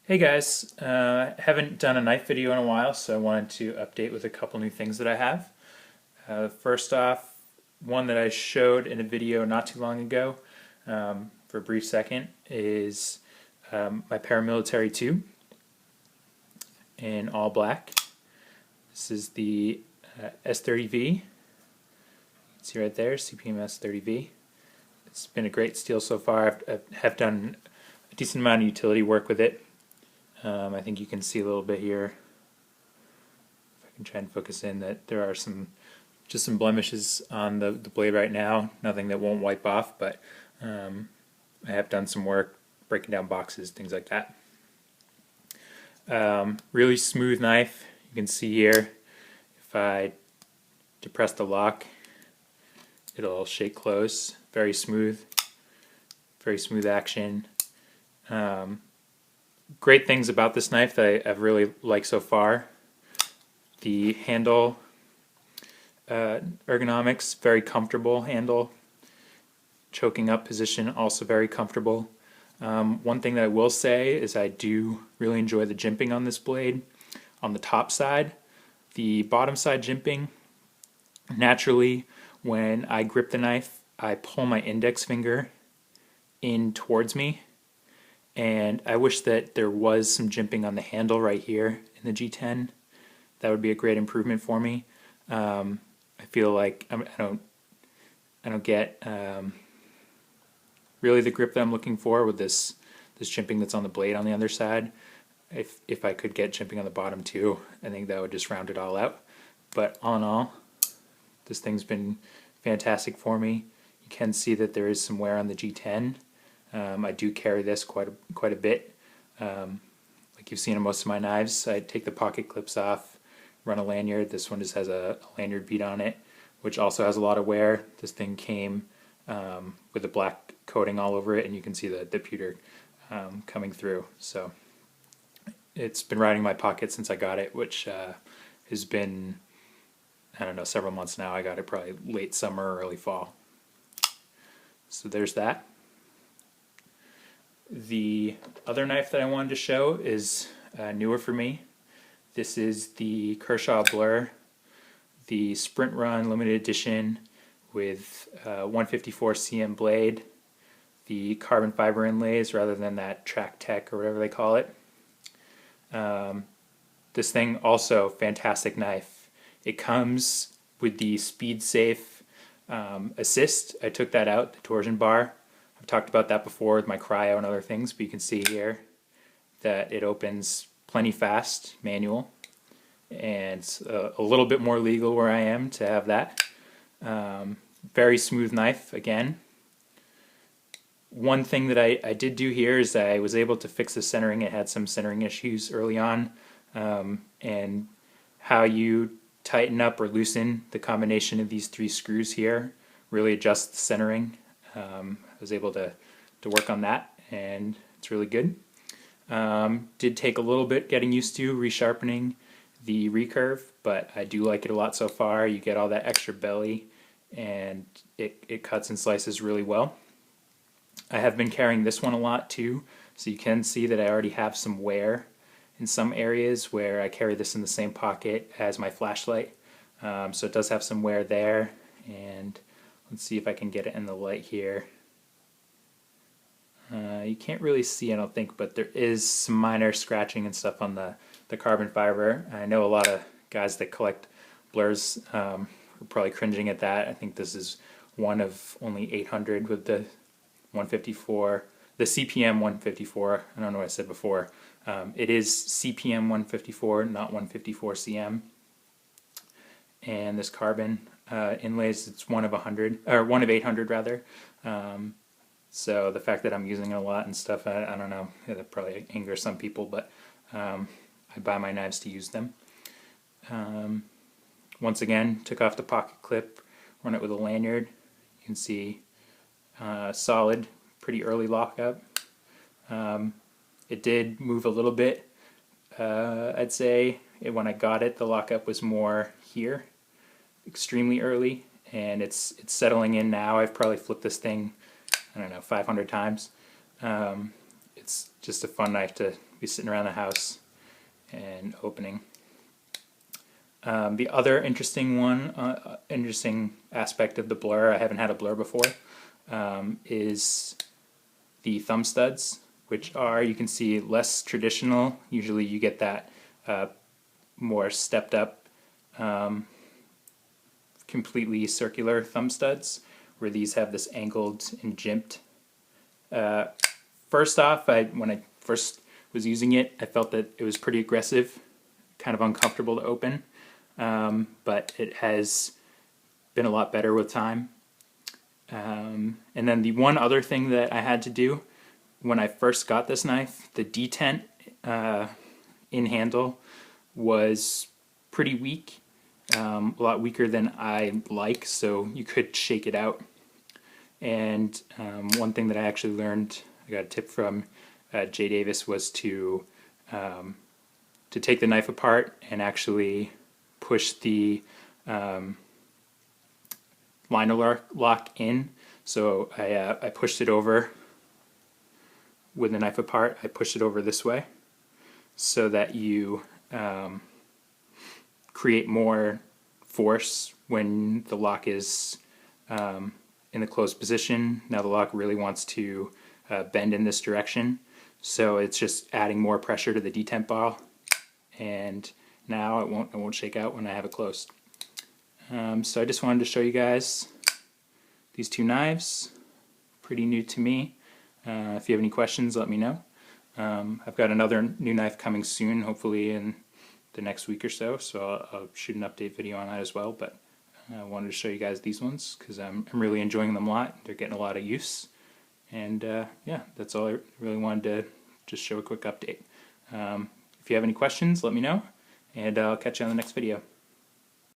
Hey guys, haven't done a knife video in a while, so I wanted to update with a couple new things that I have. First off, one that I showed in a video not too long ago, for a brief second, is my Paramilitary 2 in all black. This is the S30V. See right there, CPM S30V. It's been a great steel so far. I have done a decent amount of utility work with it. I think you can see a little bit here, if I can try and focus in, that there are just some blemishes on the blade right now. Nothing that won't wipe off, but I have done some work breaking down boxes, things like that. Really smooth knife. You can see here, if I depress the lock, it'll shake close. Very smooth action. Great things about this knife that I've really liked so far. The handle, ergonomics, very comfortable handle. Choking up position, also very comfortable. One thing that I will say is I do really enjoy the jimping on this blade. On the top side, the bottom side jimping, naturally when I grip the knife, I pull my index finger in towards me. And I wish that there was some jimping on the handle right here in the G10. That would be a great improvement for me. I feel like I don't get really the grip that I'm looking for with this jimping that's on the blade on the other side. If I could get jimping on the bottom too, I think that would just round it all out. But all in all, this thing's been fantastic for me. You can see that there is some wear on the G10. I do carry this quite a bit. Like you've seen in most of my knives, I take the pocket clips off, run a lanyard. This one just has a lanyard bead on it, which also has a lot of wear. This thing came with a black coating all over it, and you can see the pewter coming through. So it's been riding my pocket since I got it, which has been, I don't know, several months now. I got it probably late summer or early fall. So there's that. The other knife that I wanted to show is newer for me. This is the Kershaw Blur, the Sprint Run limited edition with 154 cm blade, the carbon fiber inlays rather than that Track Tech or whatever they call it. This thing also fantastic knife. It comes with the Speed Safe assist. I took that out, the torsion bar. I've talked about that before with my cryo and other things, but you can see here that it opens plenty fast, manual, and it's a little bit more legal where I am to have that. Very smooth knife, again. One thing that I did do here is I was able to fix the centering. It had some centering issues early on, and how you tighten up or loosen the combination of these three screws here really adjusts the centering. I was able to work on that, and it's really good. Did take a little bit getting used to resharpening the recurve, but I do like it a lot so far. You get all that extra belly, and it cuts and slices really well. I have been carrying this one a lot too, so you can see that I already have some wear in some areas where I carry this in the same pocket as my flashlight. So it does have some wear there, and let's see if I can get it in the light here. You can't really see, I don't think, but there is some minor scratching and stuff on the carbon fiber. I know a lot of guys that collect blurs are probably cringing at that. I think this is one of only 800 with the 154, the CPM 154. I don't know what I said before. It is CPM 154, not 154 CM. And this carbon inlays, it's one of 100, or one of 800 rather. So the fact that I'm using it a lot and stuff, I don't know, that probably angers some people, but I buy my knives to use them. Once again, took off the pocket clip, run it with a lanyard. You can see solid, pretty early lockup. It did move a little bit. I'd say when I got it, the lockup was more here, extremely early, and it's settling in now. I've probably flipped this thing, I don't know, 500 times. It's just a fun knife to be sitting around the house and opening. The other interesting aspect of the blur, I haven't had a blur before, is the thumb studs, which are, you can see, less traditional. Usually you get that more stepped up, completely circular thumb studs, where these have this angled and jimped. First off, when I first was using it, I felt that it was pretty aggressive, kind of uncomfortable to open, but it has been a lot better with time. And then the one other thing that I had to do when I first got this knife, the detent in handle was pretty weak, a lot weaker than I like, so you could shake it out. And one thing that I actually learned, I got a tip from Jay Davis, was to take the knife apart and actually push the liner lock in. So I pushed it over with the knife apart. I pushed it over this way so that you create more force when the lock is in the closed position. Now the lock really wants to bend in this direction, so it's just adding more pressure to the detent ball, and now it won't shake out when I have it closed. So I just wanted to show you guys these two knives, pretty new to me. If you have any questions, let me know. I've got another new knife coming soon, hopefully in the next week or so, so I'll shoot an update video on that as well. But I wanted to show you guys these ones because I'm really enjoying them a lot. They're getting a lot of use, and yeah, that's all I really wanted to just show a quick update. If you have any questions, let me know, and I'll catch you on the next video.